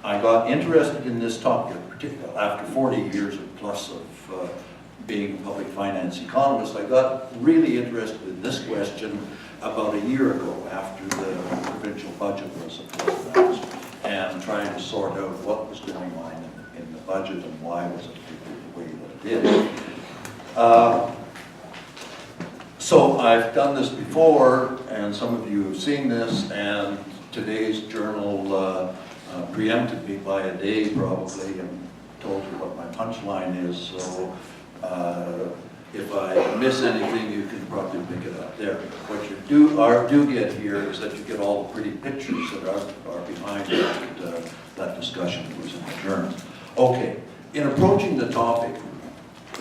I got interested in this topic, particularly after 40 years plus of being a public finance economist. I got really interested in this question about a year ago after the provincial budget was announced, and trying to sort out what was going on in the budget and why was it the way that it is. So I've done this before, and some of you have seen this, and today's journal preempted me by a day probably and told you what my punchline is, so if I miss anything, you can probably pick it up there. What you do get here is that you get all the pretty pictures that are behind that discussion that was in the journal. Okay, in approaching the topic,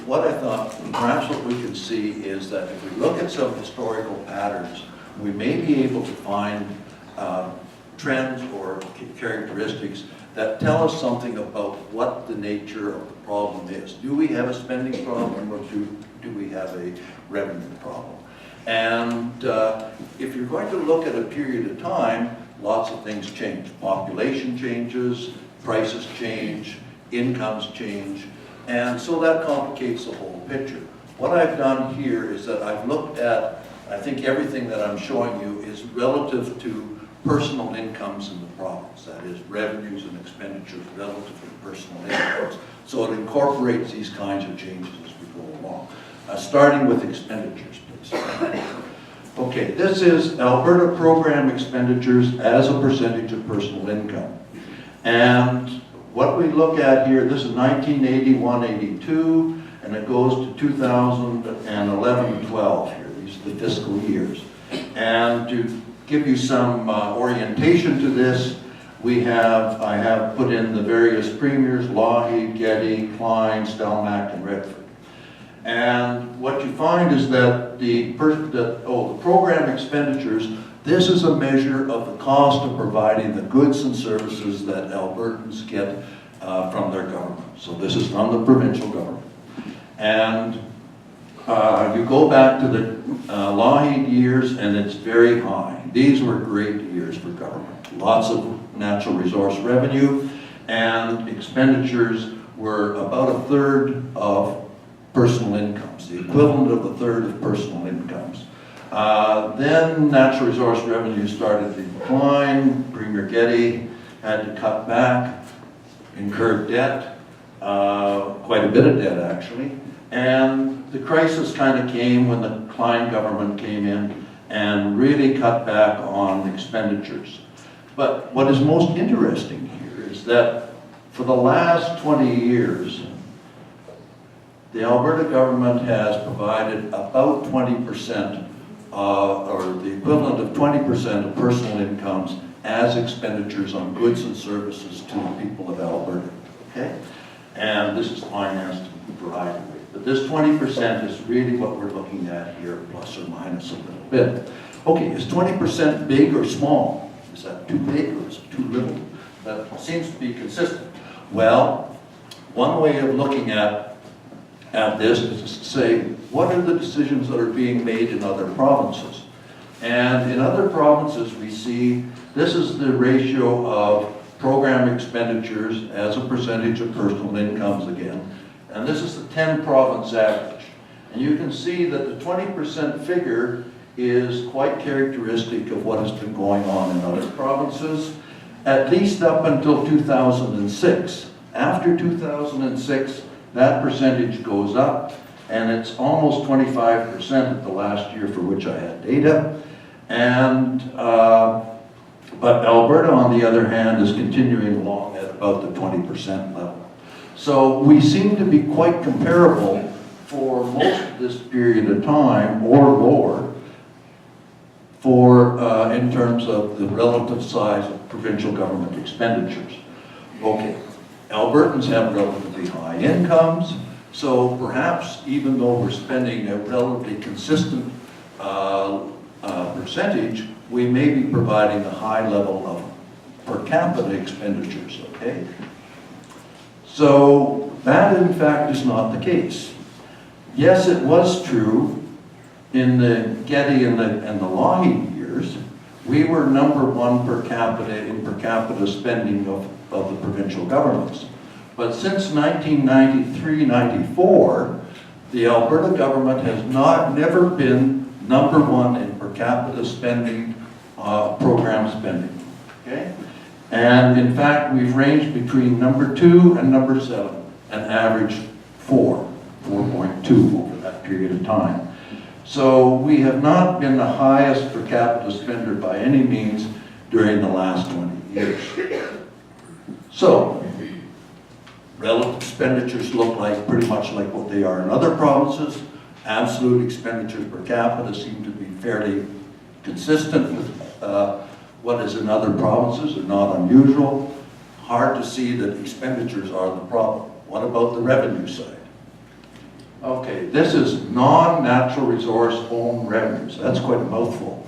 what I thought, perhaps what we can see is that if we look at some historical patterns, we may be able to find trends or characteristics that tell us something about what the nature of the problem is. Do we have a spending problem, or do we have a revenue problem? And if you're going to look at a period of time, lots of things change. Population changes, prices change, incomes change, and so that complicates the whole picture. What I've done here is that I've looked at, I think everything that I'm showing you is relative to personal incomes in the province, that is, revenues and expenditures relative to personal incomes. So it incorporates these kinds of changes as we go along. Starting with expenditures, please. Okay, this is Alberta program expenditures as a percentage of personal income. And what we look at here, this is 1981-82, and it goes to 2011-12 here. These are the fiscal years. And to give you some orientation to this, I have put in the various premiers, Lougheed, Getty, Klein, Stelmach, and Redford. And what you find is that the program expenditures, this is a measure of the cost of providing the goods and services that Albertans get from their government. So this is from the provincial government. And you go back to the Lougheed years, and it's very high. These were great years for government. Lots of natural resource revenue, and expenditures were about a third of personal incomes, the equivalent of a third of personal incomes. Then natural resource revenue started to decline. Premier Getty had to cut back, incurred debt, quite a bit of debt actually. And the crisis kind of came when the Klein government came in and really cut back on expenditures. But what is most interesting here is that for the last 20 years, the Alberta government has provided about 20%, or the equivalent of 20% of personal incomes as expenditures on goods and services to the people of Alberta, okay? And this is financed in a variety of ways. But this 20% is really what we're looking at here, plus or minus a little bit. Okay, is 20% big or small? Is that too big or is it too little? That seems to be consistent. Well, one way of looking at this is to say, what are the decisions that are being made in other provinces? And in other provinces, we see this is the ratio of program expenditures as a percentage of personal incomes again. And this is the 10-province average. And you can see that the 20% figure is quite characteristic of what has been going on in other provinces, at least up until 2006. After 2006, that percentage goes up, and it's almost 25% at the last year for which I had data. And but Alberta, on the other hand, is continuing along at about the 20% level. So we seem to be quite comparable for most of this period of time, or lower, for in terms of the relative size of provincial government expenditures. Okay, Albertans have relatively high incomes, so perhaps even though we're spending a relatively consistent percentage, we may be providing a high level of per capita expenditures, okay? So that in fact is not the case. Yes, it was true in the Getty and the Lougheed years, we were #1 per capita in per capita spending of the provincial governments. But since 1993-94, the Alberta government has never been #1 in per capita spending, program spending, okay? And in fact, we've ranged between #2 and #7, an average 4.2 over that period of time. So we have not been the highest per capita spender by any means during the last 20 years. So, relative expenditures look like pretty much like what they are in other provinces. Absolute expenditures per capita seem to be fairly consistent with what is in other provinces, are not unusual. Hard to see that expenditures are the problem. What about the revenue side? Okay, this is non-natural resource owned revenues. That's quite a mouthful.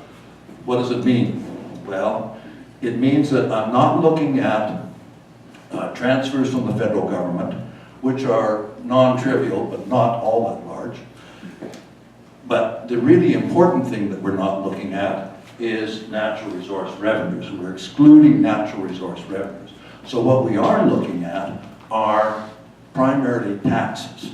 What does it mean? Well, it means that I'm not looking at transfers from the federal government, which are non-trivial but not all that large. But the really important thing that we're not looking at is natural resource revenues. We're excluding natural resource revenues. So what we are looking at are primarily taxes.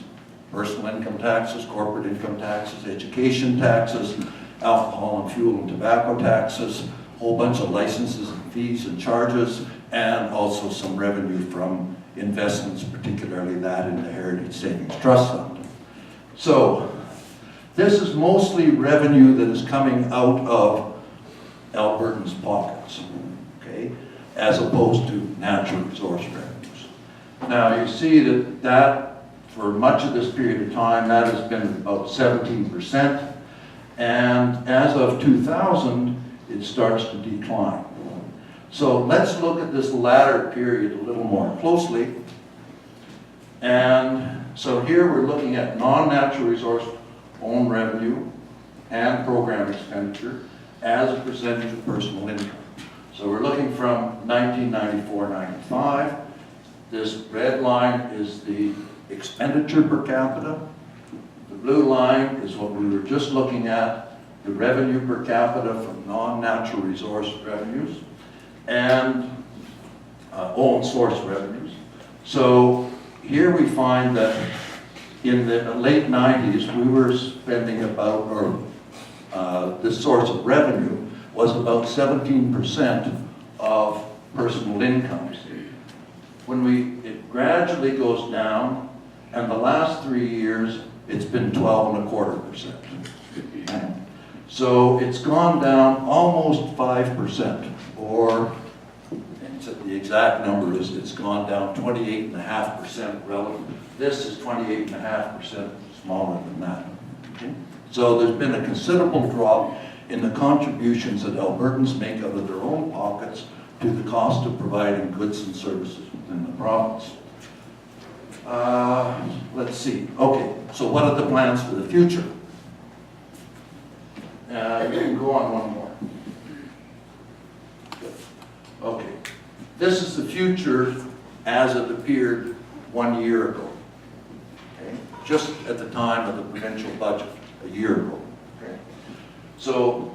Personal income taxes, corporate income taxes, education taxes, alcohol and fuel and tobacco taxes, a whole bunch of licenses and fees and charges, and also some revenue from investments, particularly that in the Heritage Savings Trust Fund. So this is mostly revenue that is coming out of Albertans' pockets, okay, as opposed to natural resource revenues. Now you see that for much of this period of time, that has been about 17%, and as of 2000, it starts to decline. So let's look at this latter period a little more closely. And so here we're looking at non-natural resource owned revenue and program expenditure as a percentage of personal income. So we're looking from 1994-95. This red line is the expenditure per capita. The blue line is what we were just looking at, the revenue per capita from non-natural resource revenues and own source revenues. So here we find that in the late 90s, we were spending about, this source of revenue was about 17% of personal income. When it gradually goes down, and the last 3 years, it's been 12.25%. So it's gone down almost 5%, or the exact number is it's gone down 28.5% relative. This is 28.5% smaller than that. Okay? So there's been a considerable drop in the contributions that Albertans make out of their own pockets to the cost of providing goods and services within the province. Let's see. Okay, so what are the plans for the future? You can go on one more. Good. Okay. This is the future as it appeared 1 year ago. Okay? Just at the time of the provincial budget, a year ago. Okay? So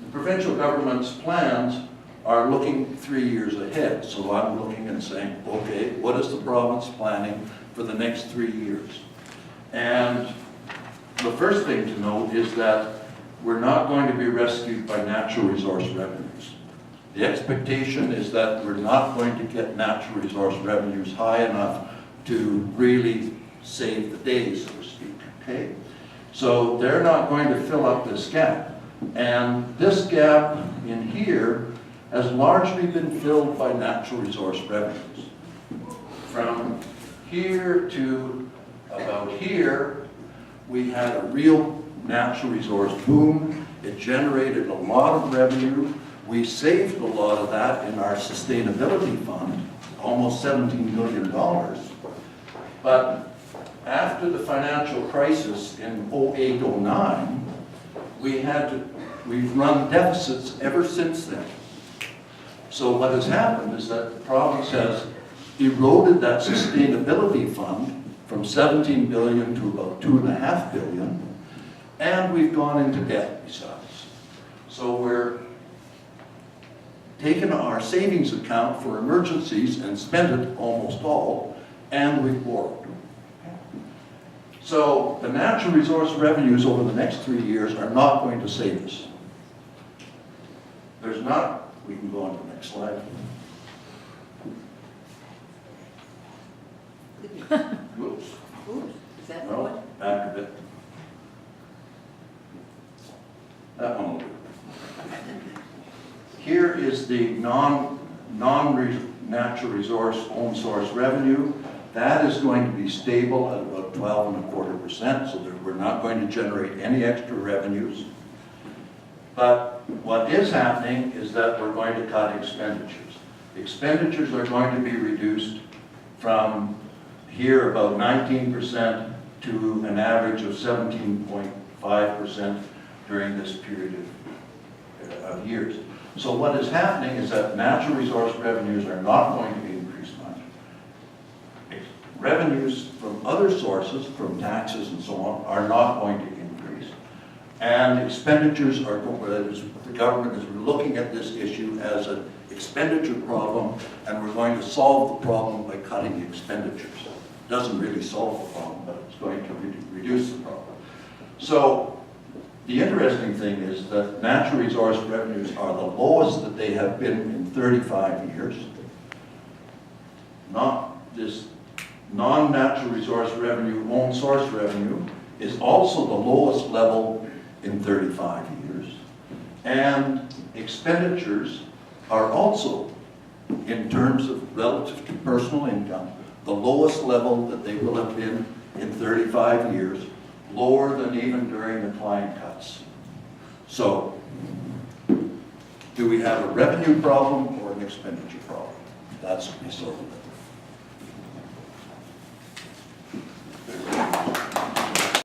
the provincial government's plans are looking 3 years ahead. So I'm looking and saying, okay, what is the province planning for the next 3 years? And the first thing to note is that we're not going to be rescued by natural resource revenues. The expectation is that we're not going to get natural resource revenues high enough to really save the day, so to speak, okay? So they're not going to fill up this gap. And this gap in here has largely been filled by natural resource revenues. From here to about here, we had a real natural resource boom. It generated a lot of revenue. We saved a lot of that in our sustainability fund, almost $17 million. But after the financial crisis in 08-09, we've run deficits ever since then. So what has happened is that the province has eroded that sustainability fund from 17 billion to about 2.5 billion, and we've gone into debt besides. So we're taken our savings account for emergencies and spent it almost all, and we've borrowed. So the natural resource revenues over the next 3 years are not going to save us. There's not, we can go on to the next slide. Whoops. Ooh, is that the No, one? back a bit. That one will do. Here is the non-natural resource own source revenue. That is going to be stable at about 12.25%, so that we're not going to generate any extra revenues. But what is happening is that we're going to cut expenditures. Expenditures are going to be reduced from here about 19% to an average of 17.5% during this period of years. So what is happening is that natural resource revenues are not going to be increased much. Revenues from other sources, from taxes and so on, are not going to increase. And expenditures are, the government is looking at this issue as an expenditure problem, and we're going to solve the problem by cutting expenditures. It doesn't really solve the problem, but it's going to reduce the problem. So the interesting thing is that natural resource revenues are the lowest that they have been in 35 years. Not this non-natural resource revenue, own source revenue, is also the lowest level in 35 years. And expenditures are also, in terms of relative to personal income, the lowest level that they will have been in 35 years, lower than even during the Klein cuts. So, do we have a revenue problem or an expenditure problem? That's what we sort of